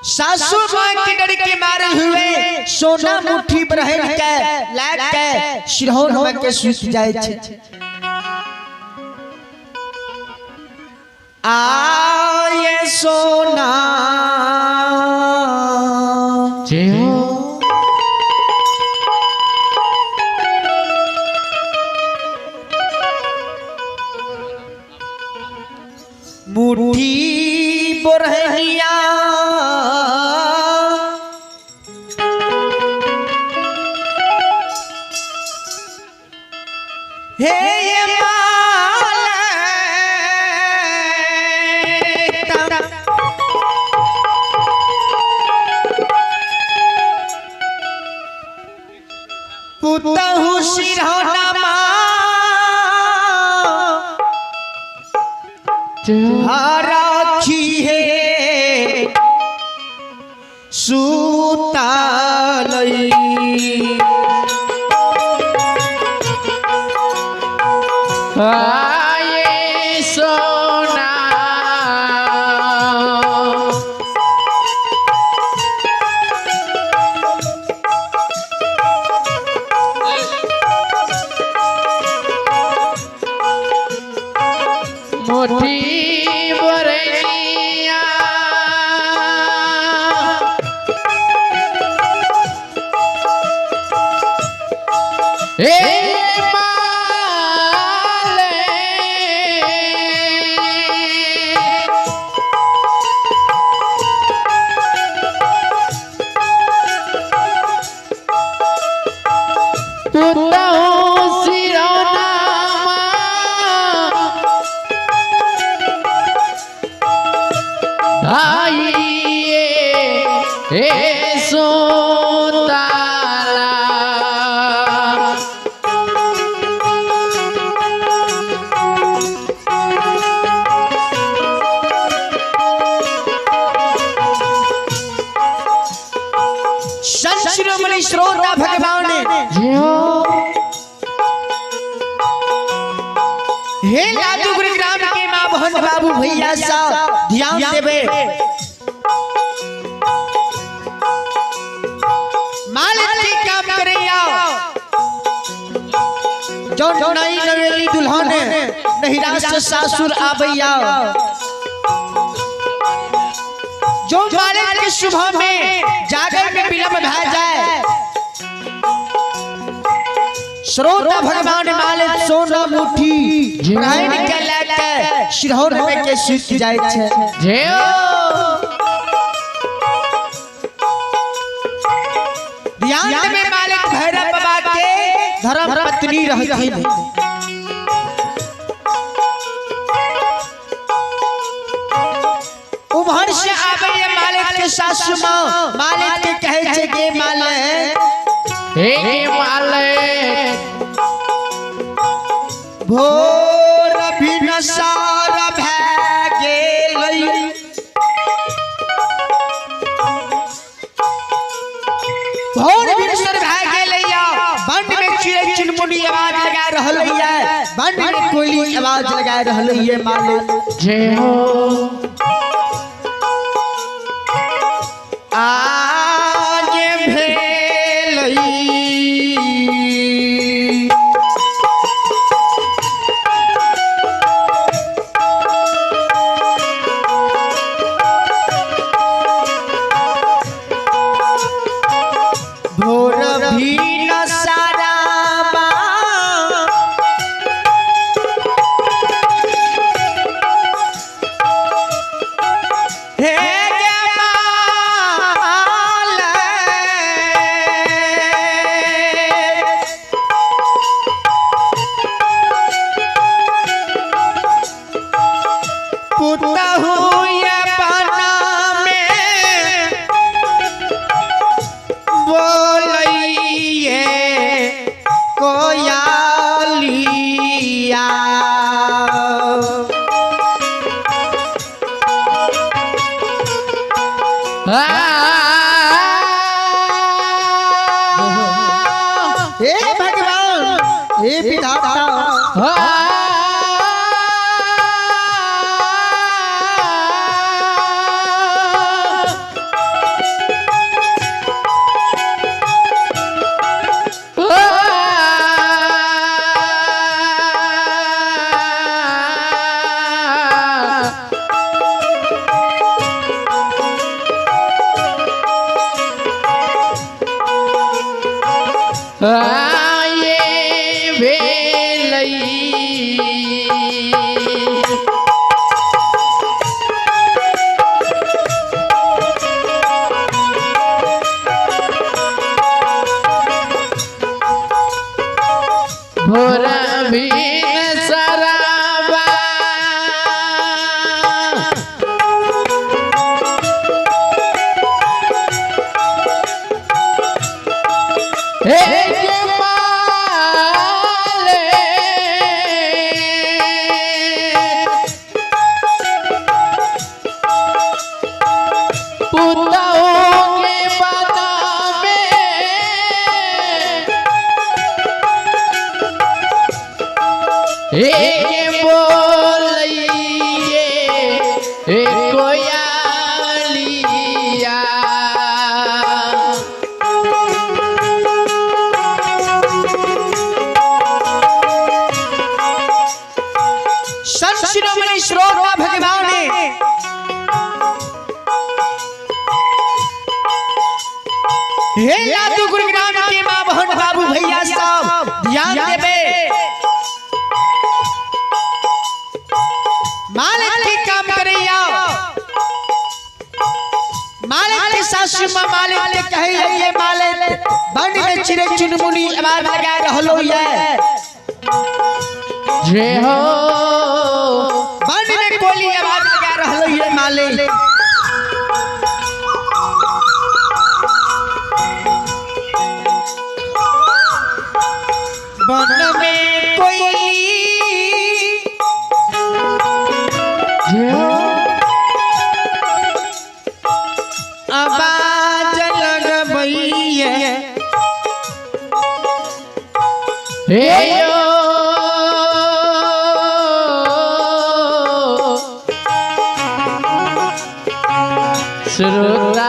सासू मां के डर के मारे हुए सोना मुट्ठी पर रह के लाग के सिरहर में के सूत जाय छे। आये सोना मुट्ठी बोरहिया हे ये पुतहु सिरहना राखी है सुतालई आये सोना मुट्ठी बोरहिया शिरोमणि श्रोता भगवान हे लादू गुरुग्राम के मां बहन बाबू भैया साहब ध्यान देवे। मालिक की काम करैया जो नई नवेली दुल्हन नहिरा से सासुर आबैया जो मालिक के सुबह में जागर में विलंब भा जाए श्रोता भगवान मालिक सोना मुट्ठी रहन के लेके सिरहर में के सूत जाय छे। ध्यान में मालिक भैरव बाबा के धर्म पत्नी रहती है। उभर से आवे मालिक के सासु मां मालिक के कहे छे गे मालिक हे मालिक भोर भिनसार भै गेलै भोर भिनसार भै गेलैया बन में चिड़ै चुनमुनी आवाज लगा रहल है बन में कोयली आवाज लगा रहल है मालिक जय हो आगे भेलई भोर भीन सारा हे हे भगवान हे विधाता पुताओं के बना में एक बोलिए एक कोयलिया संत शिरोमणि श्रोता भगवान ने हे यादव गुरुग्राम के मां बहन बाबू भैया साहब ध्यान देवे मालिक की काम करैया मालिक की सासु मां मालिक ने कहे ये मालिक बन में चिरे चुनमुनी आवाज लगा रहलो ये जय हो बन में कोली आवाज लगा रहलो ये मालिक बन में कोई जय हो आवाज लगबैया हे यो श्रोता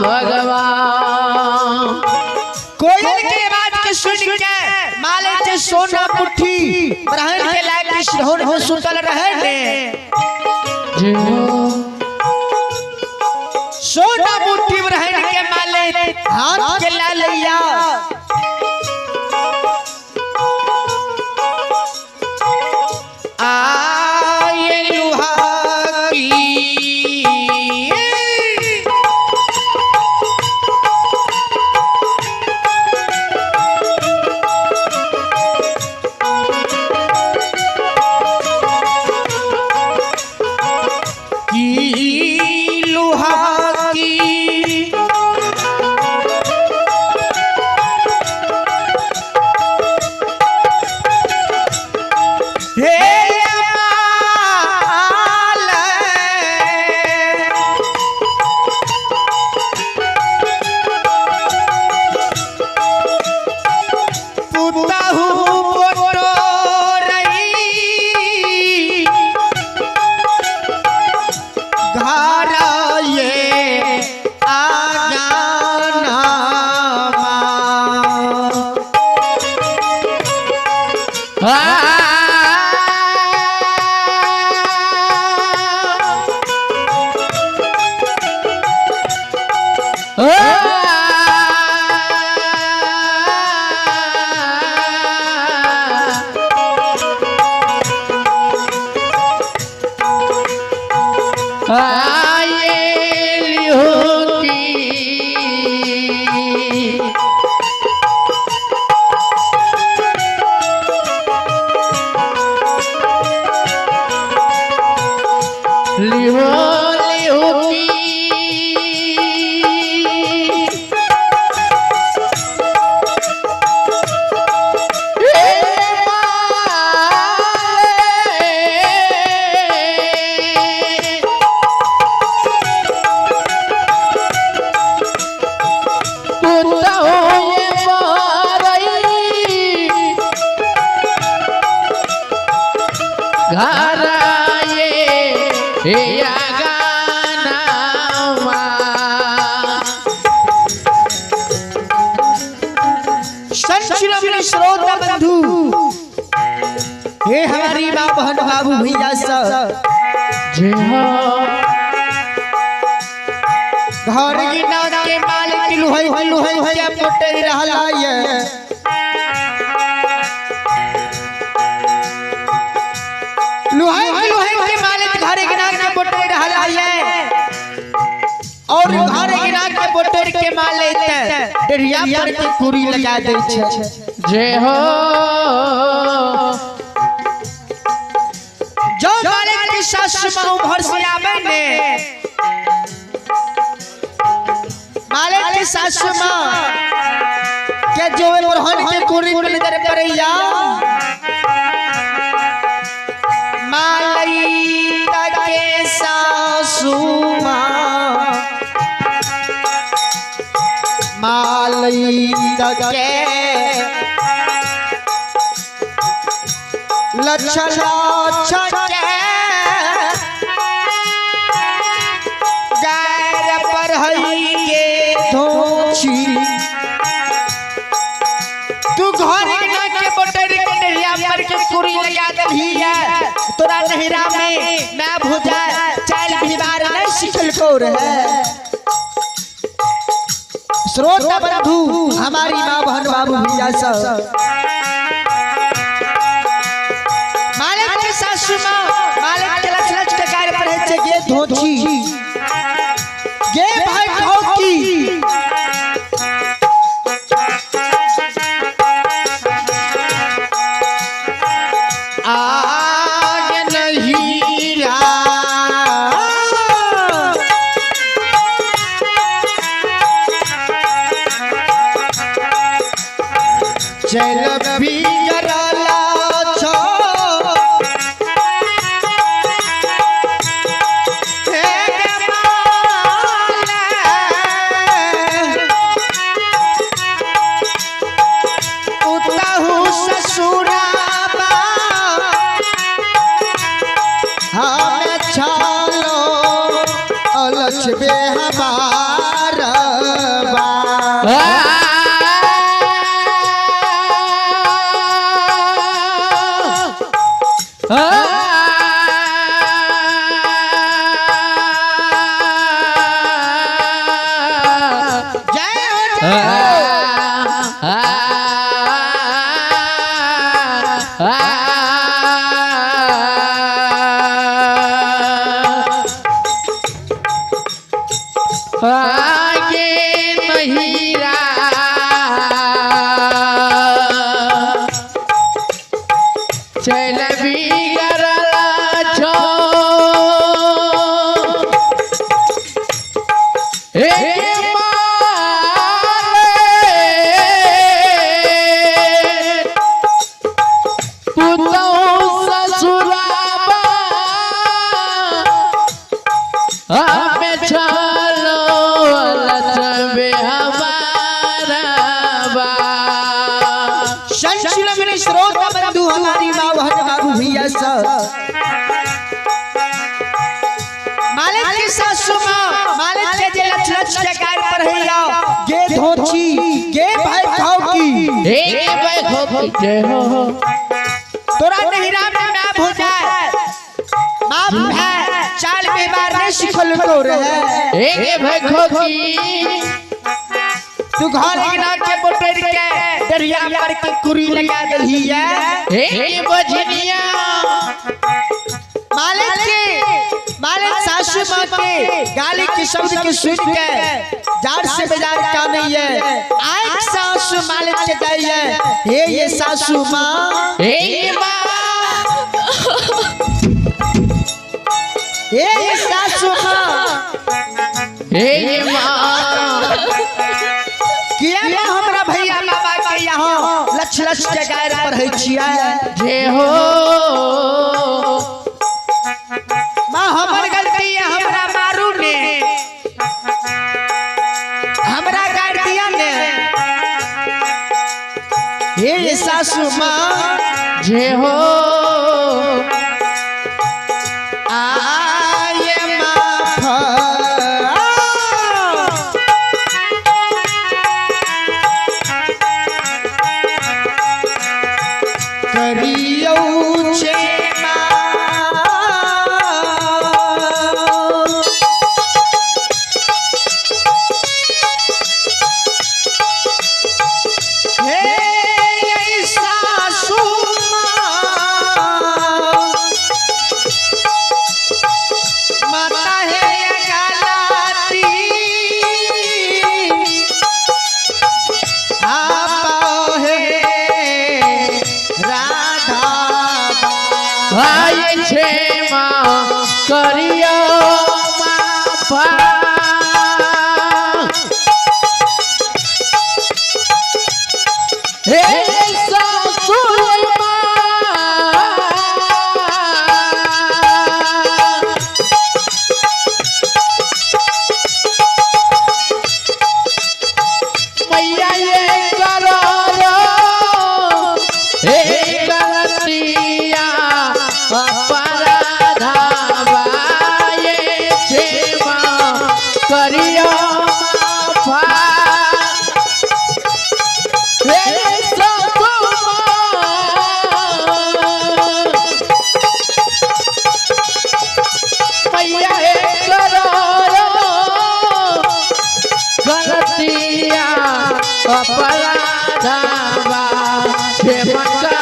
भगवान कोयल की आवाज के सुन के मालिक के सोना मुट्ठी ब्रह्मण के लायक सिरहोन हो सुतल रहे ने जय हो सोना मुट्ठी ब्रह्मण के मालिक हाथ के ला लिया आये लुहा की लोहा की हे श्रोता बंधु हे हमारी माँ बहन बाबू भैया सब घर गिना के मालिक लुहई के पोटे रहला ये लुहई के मालिक घर गिना के पोटे रहला ये और घर गिना के पोटे के मालिक डरिया पर के कुरी लगा दे छे जय हो जो मालिक की सासु मां घर से आवे ने मालिक की सासु मां के जो रोहन के कुरी में नजर पड़ैया मालिक के सासु के लछला छके गैर पर हई के धोची तू घर ना के बटर के डरिया पर के कुरी लगा दही है तोरा नहिरा में मैं भुजा चाल बिवार नहीं सिखल को रहे श्रोता बंधु हमारी माँ बहन बाबू भैया सब मालिक के सासू माँ मालिक के लच लच के कार्य पर है गे धोची गे भाई धोती आगे नहीं रहा चल भी करला छो हे गमाले उताहु ससुराबा हमें छालो अलच बे हमारा बा आगे नहीं चल भी करला छो हमें चलो लचबे हमारा बा संशील मेरे श्रोता बंधु हमारी माँ बहन बाबू भैया सब मालिक की सासू माँ मालिक के जे लच लच के कार पर है आओ गे धोची गे भाई खाओ की हे भाई खो जय हो तोरा नहिरा में मैं भुजाए माँ है चाल बेमार ने सिखल को रहे हे भाई खो की तू घर गिना के बोटर के दरिया पर के कुरी लगा दही है हे बजनिया मालिक सासू माँ के गाली के शब्द के सुन के जार से बाजार का नहीं है आए सासू मालिक के जाई है हे ये सासू माँ हे माँ हे ये सासू माँ हे माँ किया मैं हमरा भैया बाबा के यहाँ लछ लछ के गायर पर है छिया जय हो माँ हमर गलती है हमरा मारू ने हमरा गाड़ दिया ने हे सासू माँ जय हो आये माफ करियो छे हे सासू माँ अपराधावा हे मत